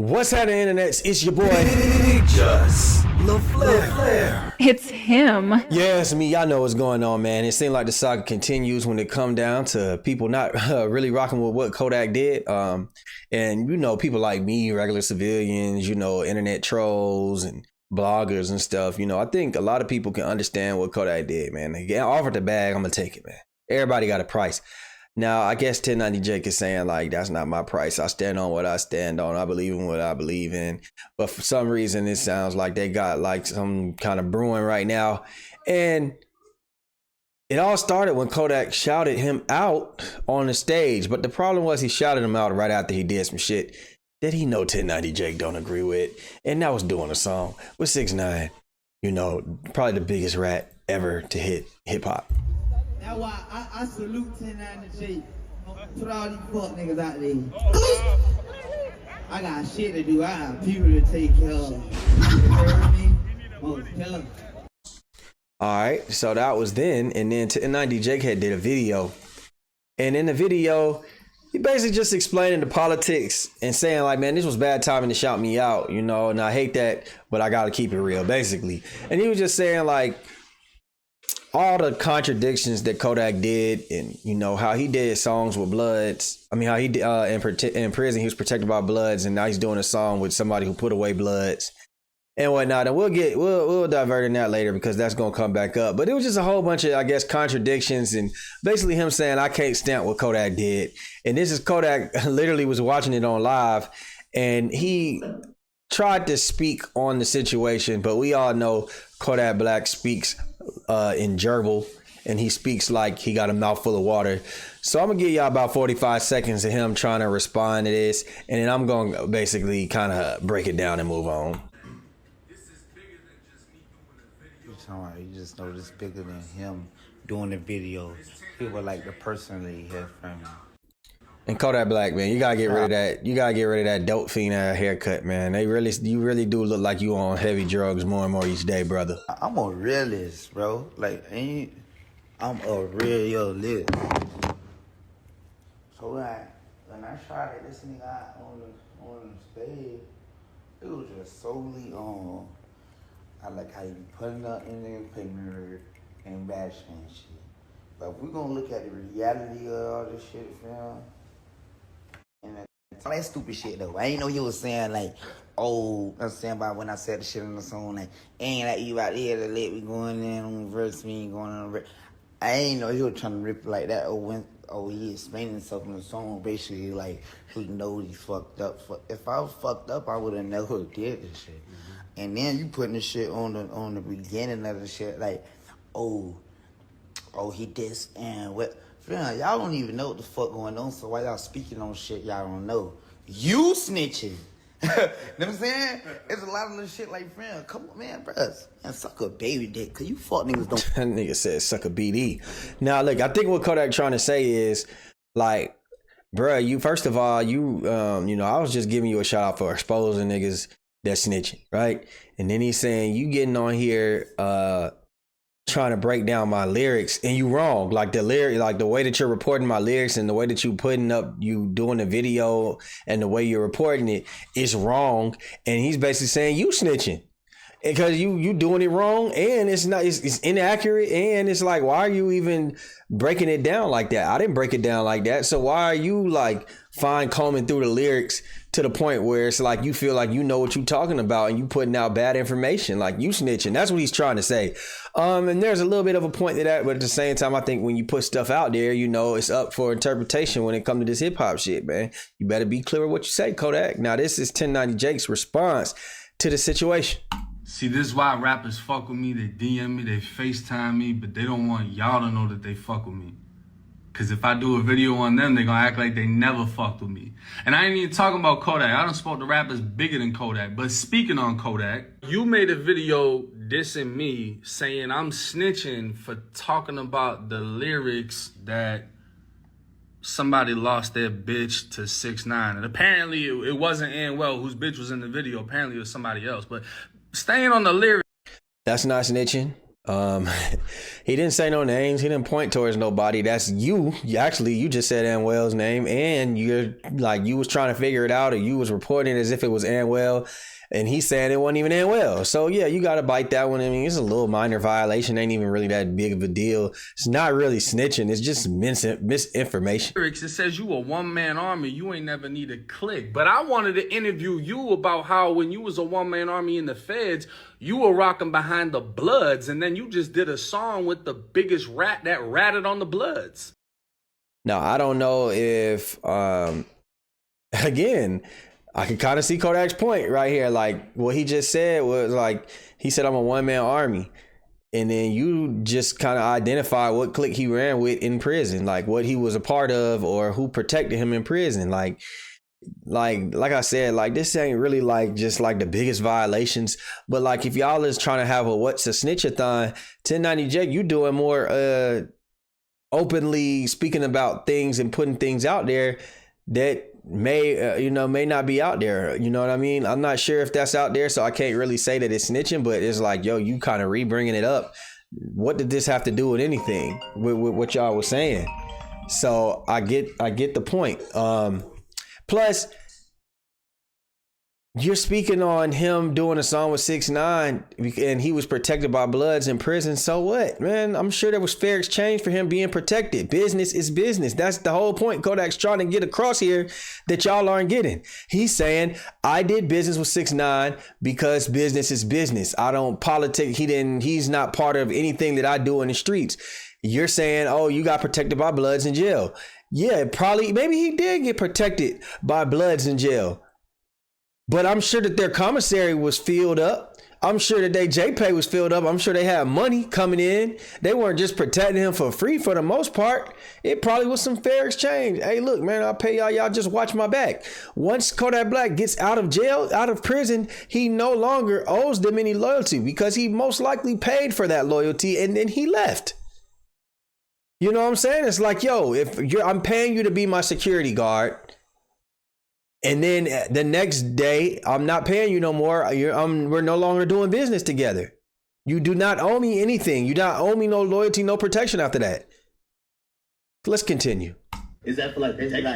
What's happening, internets? It's your boy BigJusLaFlare. It's him. Yeah, it's me. Y'all know what's going on, man. It seems like the saga continues when it come down to people not really rocking with what Kodak did. And you know, people like me, regular civilians, you know, internet trolls and bloggers and stuff. You know, I think a lot of people can understand what Kodak did, man. They get offered the bag, I'm gonna take it, man. Everybody got a price. Now, I guess 1090 Jake is saying, like, that's not my price. I stand on what I stand on. I believe in what I believe in. But for some reason, it sounds like they got, like, some kind of brewing right now. And it all started when Kodak shouted him out on the stage. But the problem was he shouted him out right after he did some shit that he know 1090 Jake don't agree with. And that was doing a song with 6ix9ine. You know, probably the biggest rat ever to hit hip-hop. That's why I salute 1090 Put all these fuck niggas out there. I got shit to do. I got people to take care of. You heard me? Most killer. Alright, so that was then. And then 1090 Jake had did a video. And in the video, he basically just explaining the politics and saying, like, man, this was bad timing to shout me out, you know, and I hate that, but I gotta keep it real, basically. And he was just saying, like, all the contradictions that Kodak did, and you know how he did songs with Bloods. I mean, how he did in prison he was protected by Bloods, and now he's doing a song with somebody who put away Bloods and whatnot. And we'll divert in that later because that's gonna come back up. But it was just a whole bunch of, I guess, contradictions and basically him saying I can't stamp what Kodak did. And this is Kodak literally was watching it on live, and he tried to speak on the situation, but we all know Kodak Black speaks in gerbil, and he speaks like he got a mouthful of water. So I'm gonna give y'all about 45 seconds of him trying to respond to this, and then I'm gonna basically kind of break it down and move on. You just know this bigger than him doing the video. People like to personally hear from him. And Kodak Black, man, you gotta get rid of that. You gotta get rid of that dope fiend haircut, man. You really do look like you on heavy drugs more and more each day, brother. I'm a realist, bro. Like, I'm a realist. So when I tried to this nigga out on the stage, it was just solely on. I like how you be putting up in the paper and bashing shit. But if we're gonna look at the reality of all this shit, fam. And all that stupid shit though. I ain't know you was saying like, oh, I'm saying about when I said the shit on the song, like, ain't like you out there to let me going in on the verse, me ain't going on the verse. I ain't know he was trying to rip it like that. He explaining himself in the song, basically like he knows he fucked up. If I was fucked up, I would have never did this shit. Mm-hmm. And then you putting the shit on the beginning of the shit, like, oh, he this and what. Y'all don't even know what the fuck going on, so why y'all speaking on shit y'all don't know? You snitching. You know what I'm saying? It's a lot of little shit like, friend, come on, man, bruh. And suck a baby dick, cause you fuck niggas don't. That nigga said suck a BD. Now, look, I think what Kodak trying to say is, like, bruh, you, first of all, you know, I was just giving you a shout out for exposing niggas that snitching, right? And then he's saying, you getting on here, trying to break down my lyrics, and you wrong. Like the lyric, like the way that you're reporting my lyrics and the way that you putting up, you doing the video and the way you're reporting it is wrong. And he's basically saying you snitching because you doing it wrong, and it's inaccurate, and it's like, why are you even breaking it down like that? I didn't break it down like that. So why are you like fine combing through the lyrics to the point where it's like you feel like you know what you're talking about and you putting out bad information, like you snitching? That's what he's trying to say. And there's a little bit of a point to that, but at the same time, I think when you put stuff out there, you know, it's up for interpretation when it comes to this hip hop shit, man. You better be clear with what you say, Kodak. Now, this is 1090 Jake's response to the situation. See, this is why rappers fuck with me. They DM me, they FaceTime me, but they don't want y'all to know that they fuck with me. Cause if I do a video on them, they gonna act like they never fucked with me. And I ain't even talking about Kodak. I done spoke to rappers bigger than Kodak. But speaking on Kodak, you made a video dissing me, saying I'm snitching for talking about the lyrics that somebody lost their bitch to 6ix9ine. And apparently it wasn't Anwell whose bitch was in the video. Apparently it was somebody else. But staying on the lyrics. That's not snitching. He didn't say no names. He didn't point towards nobody. That's you. Actually, you just said Anwell's name, and you're like, you was trying to figure it out, or you was reporting as if it was Anwell, and he said it wasn't even Anwell. So yeah, you got to bite that one. I mean, it's a little minor violation. Ain't even really that big of a deal. It's not really snitching. It's just misinformation. It says you a one-man army. You ain't never need a click. But I wanted to interview you about how when you was a one-man army in the feds, you were rocking behind the Bloods, and then you just did a song with the biggest rat that ratted on the Bloods. Now, I don't know if, again, I can kind of see Kodak's point right here. Like, what he just said was like, he said, I'm a one-man army. And then you just kind of identify what clique he ran with in prison, like what he was a part of or who protected him in prison. Like I said, like, this ain't really like just like the biggest violations, but like if y'all is trying to have a what's a snitch-a-thon, 1090 Jake, you doing more openly speaking about things and putting things out there that may not be out there. You know what I mean? I'm not sure if that's out there, so I can't really say that it's snitching, but it's like, yo, you kind of re-bringing it up. What did this have to do with anything with what y'all was saying? So I get the point. Plus, you're speaking on him doing a song with 6ix9ine and he was protected by Bloods in prison. So what, man? I'm sure there was fair exchange for him being protected. Business is business. That's the whole point Kodak's trying to get across here that y'all aren't getting. He's saying, I did business with 6ix9ine because business is business. I don't politic. He's not part of anything that I do in the streets. You're saying, oh, you got protected by Bloods in jail. Yeah, maybe he did get protected by Bloods in jail. But I'm sure that their commissary was filled up. I'm sure that their JPay was filled up. I'm sure they had money coming in. They weren't just protecting him for free for the most part. It probably was some fair exchange. Hey, look, man, I'll pay y'all. Y'all just watch my back. Once Kodak Black gets out of jail, out of prison, he no longer owes them any loyalty because he most likely paid for that loyalty and then he left. You know what I'm saying? It's like, yo, I'm paying you to be my security guard. And then the next day, I'm not paying you no more. We're no longer doing business together. You do not owe me anything. You don't owe me no loyalty, no protection after that. Let's continue. Is that for like disease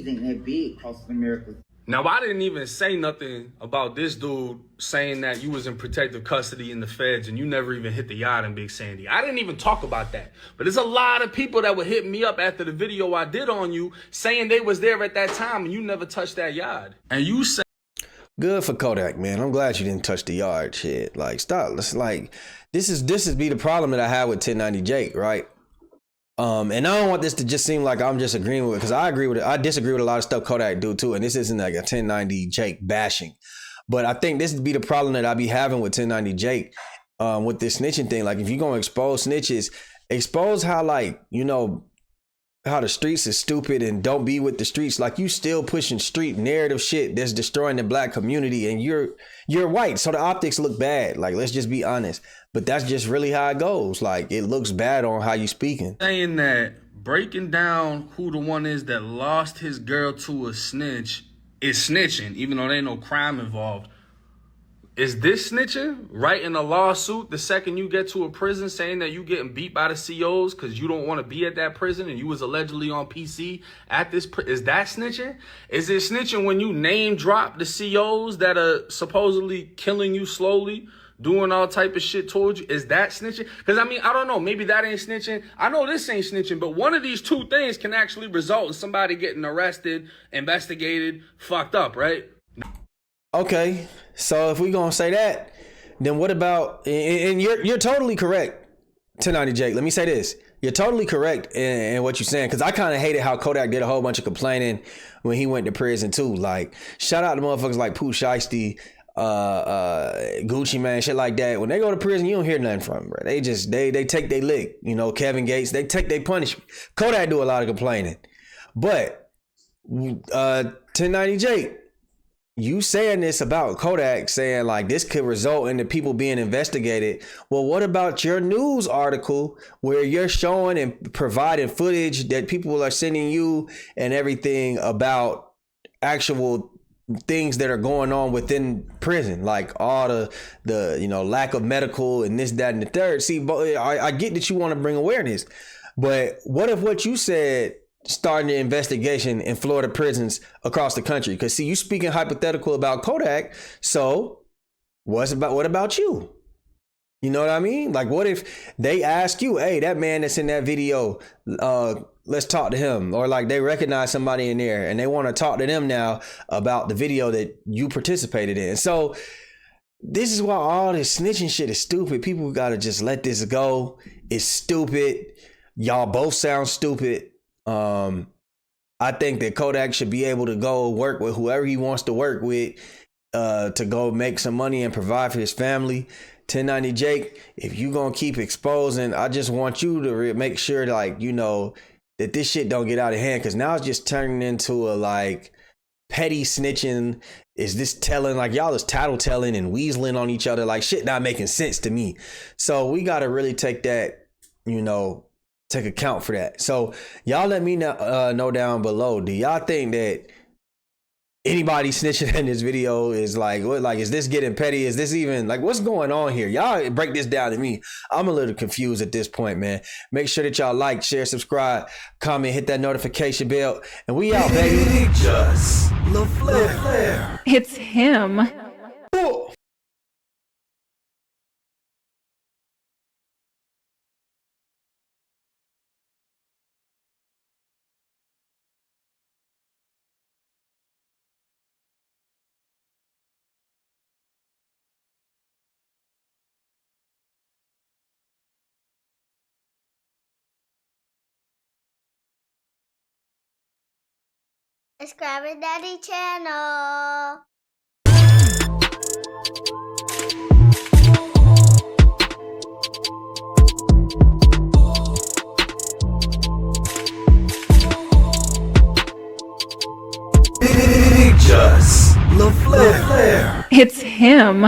ain't that big across America? Now, I didn't even say nothing about this dude saying that you was in protective custody in the feds and you never even hit the yard in Big Sandy. I didn't even talk about that. But there's a lot of people that would hit me up after the video I did on you saying they was there at that time and you never touched that yard. And you say... Good for Kodak, man. I'm glad you didn't touch the yard shit. Like, stop. It's like, this is be the problem that I have with 1090 Jake, right? And I don't want this to just seem like I'm just agreeing with it, because I agree with it. I disagree with a lot of stuff Kodak do too. And this isn't like a 1090 Jake bashing, but I think this would be the problem that I be having with 1090 Jake, with this snitching thing. Like, if you're going to expose snitches, expose how, like, you know, how the streets is stupid and don't be with the streets. Like, you still pushing street narrative shit that's destroying the black community, and you're white, so the optics look bad. Like, let's just be honest. But that's just really how it goes. Like, it looks bad on how you speaking. Saying that breaking down who the one is that lost his girl to a snitch is snitching, even though there ain't no crime involved. Is this snitching? Writing a lawsuit the second you get to a prison saying that you getting beat by the COs because you don't want to be at that prison and you was allegedly on PC at this is that snitching? Is it snitching when you name drop the COs that are supposedly killing you slowly, doing all type of shit towards you? Is that snitching? Because, I mean, I don't know. Maybe that ain't snitching. I know this ain't snitching, but one of these two things can actually result in somebody getting arrested, investigated, fucked up, right? Okay, so if we gonna say that, then what about, and you're totally correct, 1090 Jake. Let me say this. You're totally correct in what you're saying, because I kind of hated how Kodak did a whole bunch of complaining when he went to prison too. Like, shout out to motherfuckers like Pooh Shiesty, Gucci Man, shit like that. When they go to prison, you don't hear nothing from them, bro. They take their lick. You know, Kevin Gates, they take their punishment. Kodak do a lot of complaining, but 1090 Jake, you saying this about Kodak, saying like this could result in the people being investigated. Well, what about your news article where you're showing and providing footage that people are sending you and everything about actual things that are going on within prison, like all the you know, lack of medical and this, that, and the third. See, but I get that you want to bring awareness, but what if what you said starting an investigation in Florida prisons across the country? Because see, you speaking hypothetical about Kodak, so what about you? You know what I mean? Like, what if they ask you, hey, that man that's in that video, let's talk to him, or like they recognize somebody in there and they want to talk to them now about the video that you participated in. So this is why all this snitching shit is stupid. People got to just let this go. It's stupid. Y'all both sound stupid. I think that Kodak should be able to go work with whoever he wants to work with, to go make some money and provide for his family. 1090 Jake, if you gonna keep exposing, I just want you to make sure, like, you know, that this shit don't get out of hand, because now it's just turning into a like petty snitching. Is this telling, like y'all is tattletelling and weaseling on each other, like shit not making sense to me. So we got to really take that, you know, take account for that. So y'all let me know down below, do y'all think that anybody snitching in this video is like, what, like, is this getting petty? Is this even like, what's going on here? Y'all break this down to me. I'm a little confused at this point, man. Make sure that y'all like, share, subscribe, comment, hit that notification bell, and we out, baby. BigJusLaFlare. It's him. Cool. Subscribe to Daddy channel. BigJusLaFlare. It's him.